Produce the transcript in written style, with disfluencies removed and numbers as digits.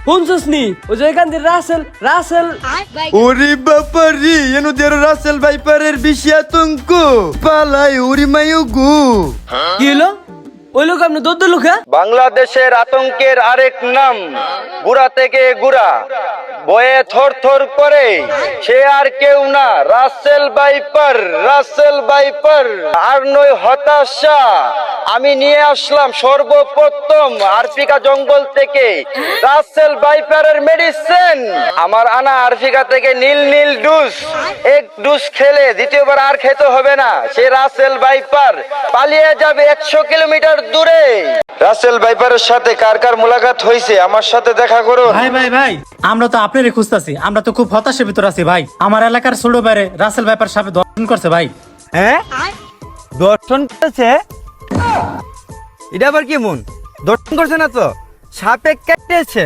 শুনছস নি ওই যে এখান থেকে রাসেল রাসেল ওরে বাপারে এনো দের রাসেল ভাইপারের বেশি আতঙ্ক পালাই ওরে মায়ো গো। কি হলো ওই লোক আপনি দৌড় দিল খা বাংলাদেশের আতঙ্কের আরেক নাম গুড়া থেকে গুড়া বয়ে থর থর করে সে আর কেউ না রাসেল ভাইপার। রাসেল ভাইপার আর নয় হতাশা। আমি নিয়ে আসলাম সর্বপ্রথম আরফিকা জঙ্গল থেকে রাসেল ভাইপারের মেডিসিন। আমার আনা আরফিকা থেকে নীল নীল ডুস, এক ডুস খেলে দ্বিতীয়বার আর খেতে হবে না। সে রাসেল ভাইপার পালিয়ে যাবে 100 কিলোমিটার দূরে। রাসেল ভাইপারের সাথে কার কার মুলাকাত হয়েছে আমার সাথে দেখা করুন। ভাই ভাই ভাই আমরা তো আপনারই খুঁজতেছি, আমরা তো খুব হতাশার ভিতর আছি ভাই। আমার এলাকার ছোট বাইরে রাসেল ভাইপার সাপে দর্শন করছে ভাই। হ্যাঁ দর্শন করেছে? এটা আবার কি মন? দর্শন করছে না তো, সাপে কেটেছে।